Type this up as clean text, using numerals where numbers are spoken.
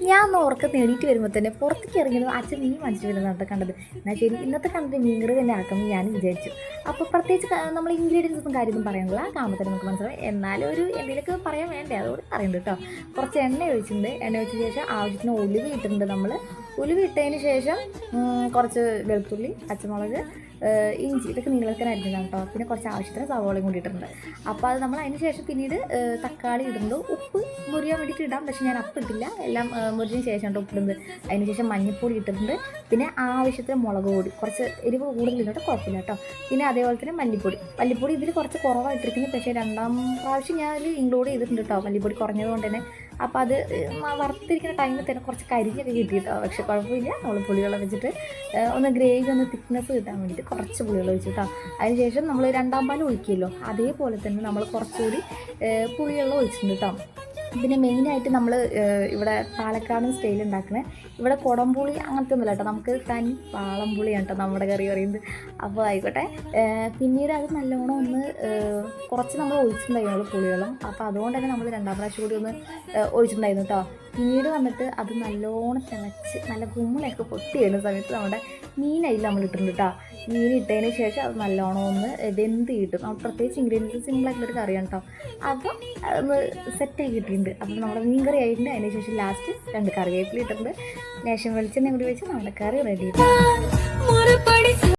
ഞാൻ ഒന്ന് ഉറക്കത്ത് എണീറ്റ് വരുമ്പോൾ തന്നെ പുറത്തേക്ക് ഇറങ്ങിയത് അച്ഛൻ മീൻ വാങ്ങിച്ചു വരുന്നതാണ് കണ്ടത്. എന്നാൽ ശരി, ഇന്നത്തെ കണ്ടിട്ട് മീൻകറി തന്നെ ആക്കുമെന്ന് ഞാൻ വിചാരിച്ചു. അപ്പോൾ പ്രത്യേകിച്ച് നമ്മൾ ഇൻഗ്രീഡിയൻസ് ഒന്നും കാര്യമൊന്നും പറയാനില്ല, കാണുമ്പോൾ തന്നെ നമുക്ക് മനസ്സിലാവും. എന്നാലും ഒരു എന്തെങ്കിലുമൊക്കെ പറയാൻ വേണ്ടേ, അതുകൊണ്ട് പറയുന്നുണ്ട് കേട്ടോ. കുറച്ച് എണ്ണ ഒഴിച്ചിട്ടുണ്ട്. എണ്ണ ഒഴിച്ചതിന് ശേഷം ആവശ്യത്തിന് ഉലുവ ഇട്ടിട്ടുണ്ട്. നമ്മൾ ഉലുവ ഇട്ടതിന് ശേഷം കുറച്ച് വെളുത്തുള്ളി, പച്ചമുളക്, ഇഞ്ചി, ഇതൊക്കെ നീളത്തിനായിരിക്കണം കേട്ടോ. പിന്നെ കുറച്ച് ആവശ്യത്തിന് സവോളയും കൂടി ഇട്ടിട്ടുണ്ട്. അപ്പോൾ അത് നമ്മൾ അതിന് ശേഷം പിന്നീട് തക്കാളി ഇടുന്നത്. ഉപ്പ് മുറിയാൻ വേണ്ടിയിട്ട് ഇടാം, പക്ഷേ ഞാൻ അപ്പം ഇട്ടില്ല. എല്ലാം മുറിഞ്ഞതിന് ശേഷം ഉപ്പിടുന്നത്. അതിന് ശേഷം മഞ്ഞൾപ്പൊടി ഇട്ടിട്ടുണ്ട്. പിന്നെ ആവശ്യത്തിന് മുളക് പൊടി, കുറച്ച് എരിവ് കൂടുതലിട്ട് കുഴപ്പമില്ല കേട്ടോ. പിന്നെ അതേപോലെ തന്നെ മല്ലിപ്പൊടി ഇതിൽ കുറച്ച് കുറവായിട്ടിരിക്കുന്നത്, പക്ഷേ രണ്ടാം പ്രാവശ്യം ഞാൻ അതിൽ ഇൻക്ലൂഡ് ചെയ്തിട്ടുണ്ട് കേട്ടോ, മല്ലിപ്പൊടി കുറഞ്ഞത് കൊണ്ട് തന്നെ. അപ്പോൾ അത് വറുത്തിരിക്കുന്ന ടൈമിൽ തന്നെ കുറച്ച് കരിഞ്ഞൊക്കെ കിട്ടി കേട്ടോ. പക്ഷേ കുഴപ്പമില്ല, നമ്മൾ പുളിവെള്ളം വെച്ചിട്ട് ഒന്ന് ഗ്രേവി ഒന്ന് തിക്നെസ് കിട്ടാൻ വേണ്ടിയിട്ട് കുറച്ച് പുളിവെള്ളം ഒഴിച്ചു കേട്ടോ. അതിനുശേഷം നമ്മൾ രണ്ടാം പാൽ ഒഴിക്കുമല്ലോ, അതേപോലെ തന്നെ നമ്മൾ കുറച്ചുകൂടി പുളിവെള്ളം ഒഴിച്ചിട്ടുണ്ട് കേട്ടോ. പിന്നെ മെയിനായിട്ട് നമ്മൾ ഇവിടെ പാലക്കാട് സ്റ്റൈൽ ഉണ്ടാക്കുന്നത്, ഇവിടെ കുടംപുളി അങ്ങനത്തെ ഒന്നുമില്ല കേട്ടോ, നമുക്ക് തനി വാളംപുളിയാണ് കേട്ടോ നമ്മുടെ കറി പറയുന്നത്. അപ്പോൾ ആയിക്കോട്ടെ. പിന്നീട് അത് നല്ലോണം ഒന്ന് കുറച്ച് നമ്മൾ ഒഴിച്ചിട്ടുണ്ടായിരുന്നു പുളിവെള്ളം. അപ്പോൾ അതുകൊണ്ട് തന്നെ നമ്മൾ രണ്ടാം പ്രാവശ്യം കൂടി ഒന്ന് ഒഴിച്ചിട്ടുണ്ടായിരുന്നു കേട്ടോ. പിന്നീട് വന്നിട്ട് അത് നല്ലോണം തിളച്ച് നല്ല കുമ്മളൊക്കെ പൊട്ടി വരുന്ന സമയത്ത് നമ്മുടെ മീനയിൽ നമ്മൾ ഇട്ടിട്ടുണ്ട് കേട്ടോ. മീൻ ഇട്ടതിന് ശേഷം അത് നല്ലോണം ഒന്ന് വെന്ത് കിട്ടും. നമ്മൾ പ്രത്യേകിച്ച് ഇൻഗ്രീഡിയൻസ് സിമ്പിളായിട്ടുള്ളൊരു കറിയാണ് കേട്ടോ. അപ്പോൾ അതൊന്ന് സെറ്റാക്കി കിട്ടിയിട്ടുണ്ട്. അപ്പോൾ നമ്മുടെ മീൻ കറി ആയിട്ടുണ്ട്. അതിന് ശേഷം ലാസ്റ്റ് 2 കറിവേപ്പില ഇട്ടിട്ടുണ്ട്. ലേശം വെളിച്ചെണ്ണ കൂടി വെച്ച് നമ്മുടെ കറി റെഡി.